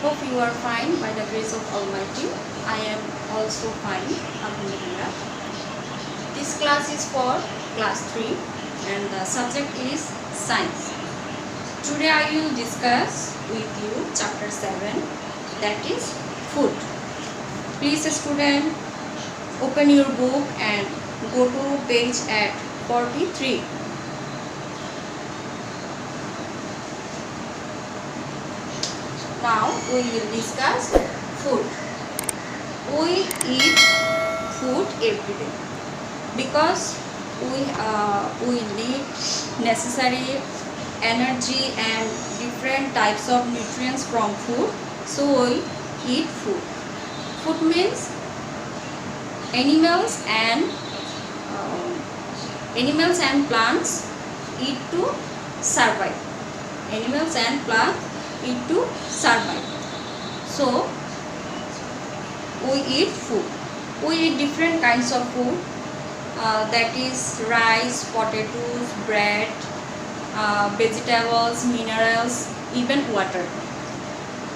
Hope you are fine by the grace of Almighty. I am also fine, Alhamdulillah. This class is for class 3 and the subject is science. Today I will discuss with you chapter 7, that is food. Please student, open your book and go to page at 43. Now we will discuss food. We eat food every day because we need necessary energy and different types of nutrients from food. So we eat food. Food means animals and plants eat to survive. Animals and plants eat to survive. So we eat food. We eat different kinds of food, that is rice, potatoes, bread, vegetables, minerals, even water.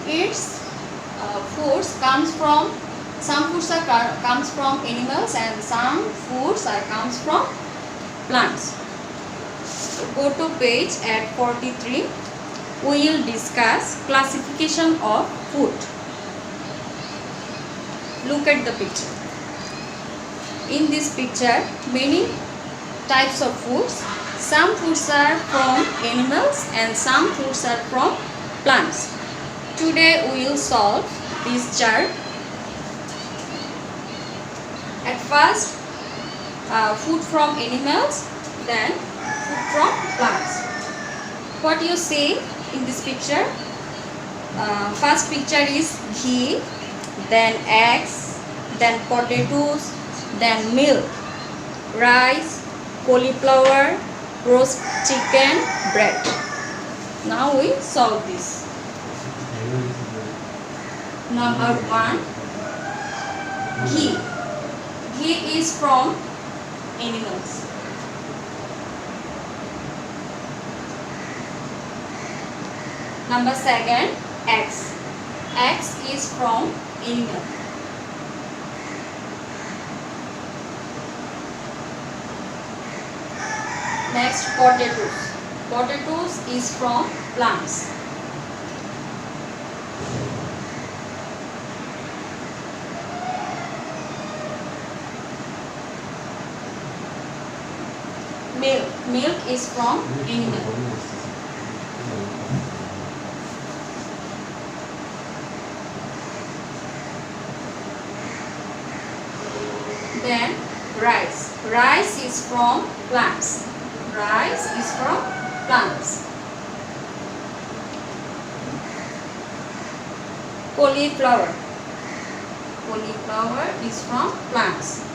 Its foods comes from, some foods comes from animals and some foods comes from plants. Go to page at 43. We will discuss classification of food. Look at the picture. In this picture, many types of foods. Some foods are from animals and some foods are from plants. Today we will solve this chart. At first, food from animals, then food from plants. What you see in this picture? First picture is ghee, then eggs, then potatoes, then milk, rice, cauliflower, roast chicken, bread. Now we solve this. Number 1, ghee. Ghee is from animals. Number 2, eggs. Eggs is from animal. Next, potatoes. Potatoes is from plants. Milk. Milk is from animal. Then rice. Rice is from plants. Rice is from plants. Cauliflower. Cauliflower is from plants.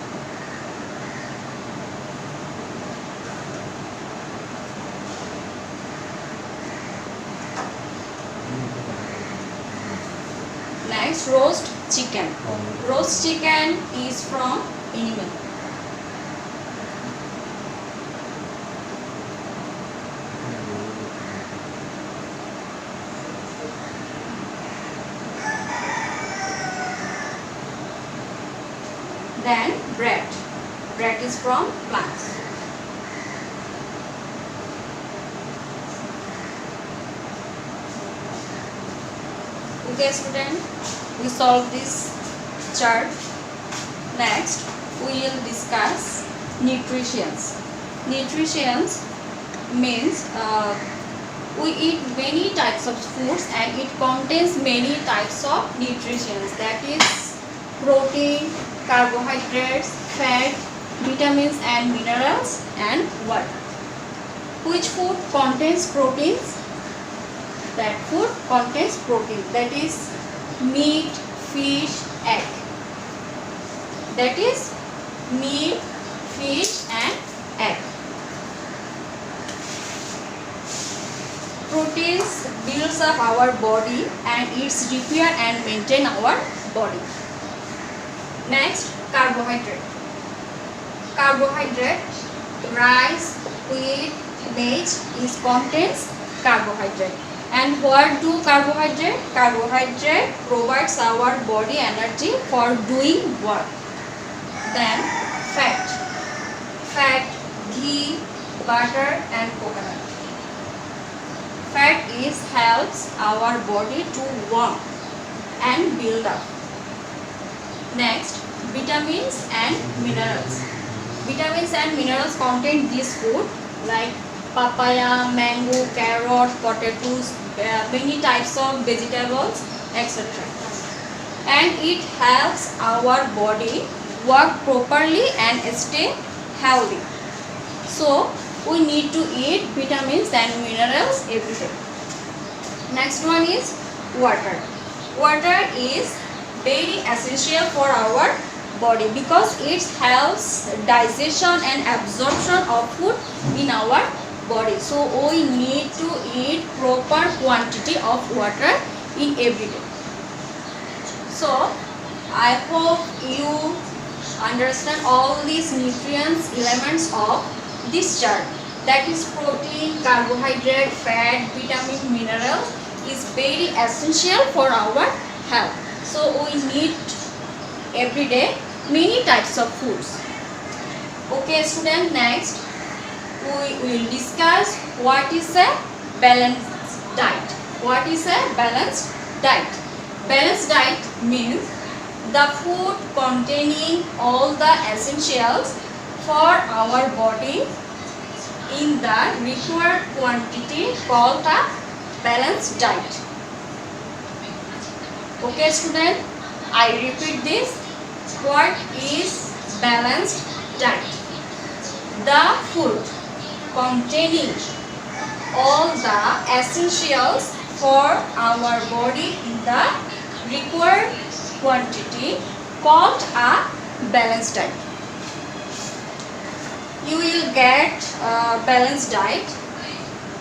Next, roast chicken. Roast chicken is from animal. Then bread. Bread is from plants. Okay student, we solve this chart. Next, we will discuss nutritions. Nutritions means we eat many types of foods and it contains many types of nutritions, that is protein, carbohydrates, fat, vitamins and minerals and water. Which food contains proteins? That food contains protein, that is meat, fish, egg. That is meat, fish and egg. Proteins builds up our body and it's repair and maintain our body. Next, carbohydrate. Carbohydrate, rice, wheat, maize is contains carbohydrate. And what do carbohydrate? Carbohydrate provides our body energy for doing work. Then fat. Fat, ghee, butter and coconut. Fat helps our body to warm and build up. Next, vitamins and minerals. Vitamins and minerals contain this food like papaya, mango, carrot, potatoes, many types of vegetables, etc. And it helps our body work properly and stay healthy. So we need to eat vitamins and minerals every day. Next one is water. Water is very essential for our body because it helps digestion and absorption of food in our body. So we need to eat proper quantity of water in every day. So I hope you understand all these nutrients elements of this chart, that is protein, carbohydrate, fat, vitamin, mineral is very essential for our health. So we need every day many types of foods. Okay student, next we will discuss what is a balanced diet. What is a balanced diet? Balanced diet means the food containing all the essentials for our body in the required quantity called a balanced diet. Okay student, I repeat this. What is balanced diet? The food containing all the essentials for our body in the required quantity called a balanced diet. You will get a balanced diet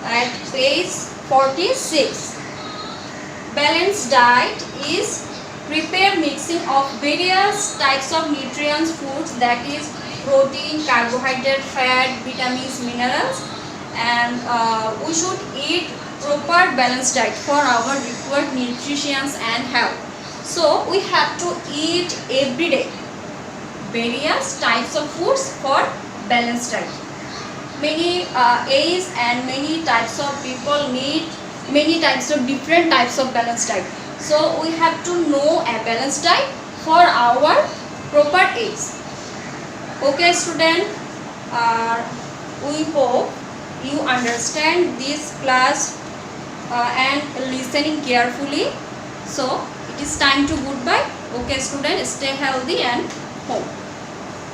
at page 46. Balanced diet is prepared mixing of various types of nutrients foods, that is protein, carbohydrate, fat, vitamins, minerals, and we should eat proper balanced diet for our required nutrition and health. So we have to eat every day various types of foods for balanced diet. Many age and many types of people need many types of different types of balanced diet. So we have to know a balanced diet for our proper age. Okay student, we hope you understand this class and listening carefully. So it is time to goodbye. Okay student, stay healthy and home.